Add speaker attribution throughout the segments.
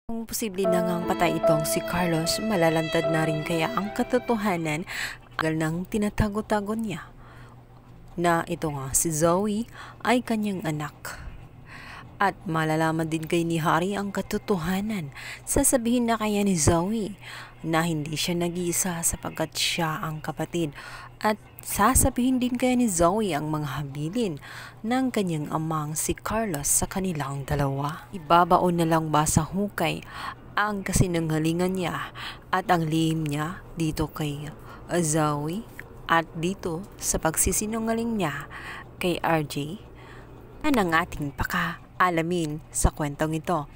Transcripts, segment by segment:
Speaker 1: Kung posible na ngang patay itong si Carlos, malalantad na rin kaya ang katotohanan ng tinatago-tago niya na ito nga si Zoe ay kanyang anak. At malalaman din kay ni Harry ang katotohanan. Sasabihin na kaya ni Zoe na hindi siya nag-iisa sapagkat siya ang kapatid. At sasabihin din kaya ni Zoe ang mga habilin ng kanyang amang si Carlos sa kanilang dalawa. Ibabaon na lang ba sa hukay ang kasinungalingan niya at ang lihim niya dito kay Zoe at dito sa pagsisinungaling niya kay RJ? Yan ang ating alamin sa kwentong ito.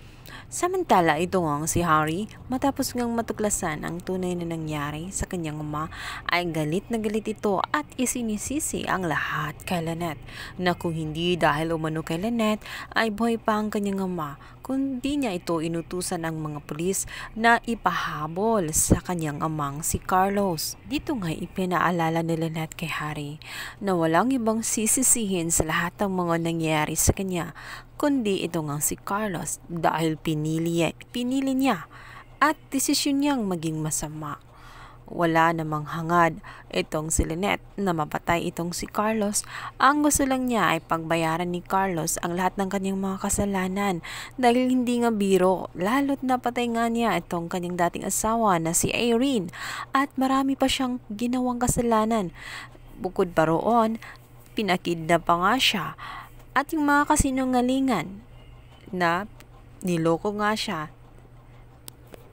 Speaker 1: Samantala ito ngang si Harry, matapos ngang matuklasan ang tunay na nangyari sa kanyang ama, ay galit na galit ito at isinisisi ang lahat kay Lynette, na kung hindi dahil umano kay Lynette ay buhay pa ang kanyang ama, kundi niya ito inutusan ng mga pulis na ipahabol sa kanyang amang si Carlos. Dito nga ipinaalala ni Lynette kay Harry na walang ibang sisisihin sa lahat ng mga nangyayari sa kanya kundi ito nga si Carlos dahil pinili niya at desisyon niyang maging masama. Wala namang hangad itong si Lynette na mapatay itong si Carlos. Ang gusto lang niya ay pagbayaran ni Carlos ang lahat ng kanyang mga kasalanan dahil hindi nga biro, lalo't napatay nga niya itong kanyang dating asawa na si Irene at marami pa siyang ginawang kasalanan. Bukod pa roon, pinakidnap pa nga siya. At yung mga kasinungalingan na niloko nga siya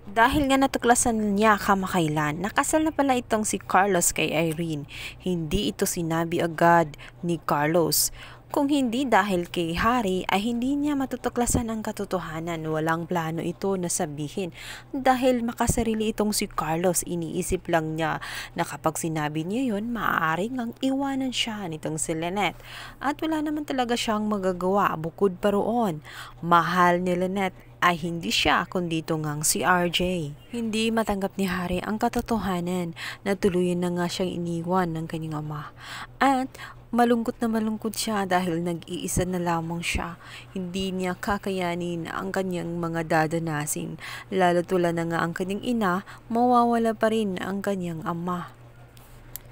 Speaker 1: dahil nga natuklasan niya kamakailan, nakasal na pala itong si Carlos kay Irene. Hindi ito sinabi agad ni Carlos. Kung hindi dahil kay Harry ay hindi niya matutuklasan ang katotohanan. Walang plano ito na sabihin dahil makasarili itong si Carlos. Iniisip lang niya na kapag sinabi niya yun, maaaring ang iwanan siya nitong si Lynette. At wala naman talaga siyang magagawa. Bukod pa roon, mahal ni Lynette ay hindi siya kundi ito ngang si RJ. Hindi matanggap ni Harry ang katotohanan na tuluyan na nga siyang iniwan ng kanyang ama. At malungkot na malungkot siya dahil nag-iisa na lamang siya. Hindi niya kakayanin ang kanyang mga dadanasin. Lalo't wala na nga ang kanyang ina, mawawala pa rin ang kanyang ama.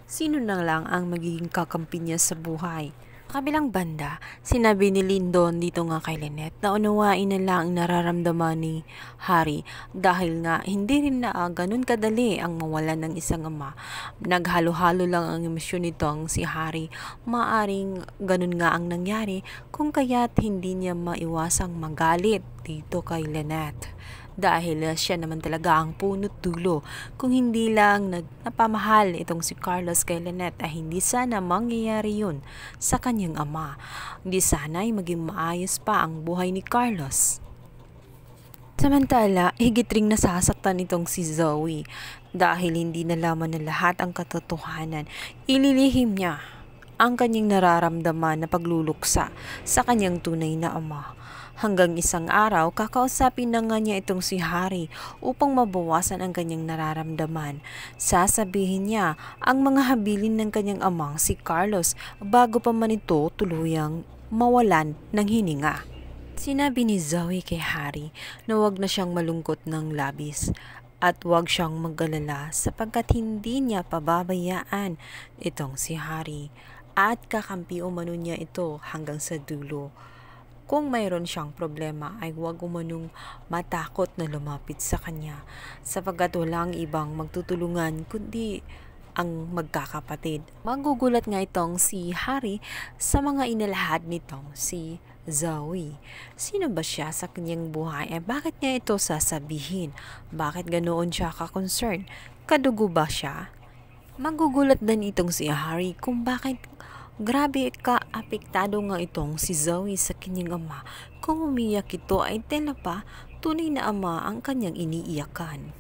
Speaker 1: Sino na lang ang magiging kakampi niya sa buhay? Kabilang banda, sinabi ni Lyndon dito nga kay Lynette na unawain na lang ang nararamdaman ni Harry dahil nga hindi rin na ganun kadali ang mawalan ng isang ama. Naghalo-halo lang ang emosyon nitong si Harry. Maaring ganun nga ang nangyari kung kaya't hindi niya maiwasang magalit dito kay Lynette. Dahil siya naman talaga ang punot dulo. Kung hindi lang napamahal itong si Carlos kay Lynette ay hindi sana mangyayari yun sa kanyang ama. Hindi sana ay maging maayos pa ang buhay ni Carlos. Samantala, higit ring nasasaktan itong si Zoe dahil hindi nalaman na lahat ang katotohanan. Ililihim niya ang kanyang nararamdaman na pagluluksa sa kanyang tunay na ama. Hanggang isang araw, kakausapin na nga niya itong si Harry upang mabawasan ang kanyang nararamdaman. Sasabihin niya ang mga habilin ng kanyang amang si Carlos bago pa man ito tuluyang mawalan ng hininga. Sinabi ni Zoe kay Harry na huwag na siyang malungkot ng labis at huwag siyang mag-alala sapagkat hindi niya pababayaan itong si Harry at kakampi umano niya ito hanggang sa dulo. Kung mayroon siyang problema ay huwag umanong matakot na lumapit sa kanya sapagkat walang ibang magtutulungan kundi ang magkakapatid. Magugulat nga itong si Harry sa mga inalahad nitong si Zoe. Sino ba siya sa kanyang buhay? Bakit niya ito sasabihin? Bakit ganoon siya ka-concern? Kadugo ba siya? Magugulat din itong si Harry kung bakit grabe ka-apektado nga itong si Zoe sa kanyang ama. Kung umiyak ito ay tela pa, tunay na ama ang kanyang iniiyakan.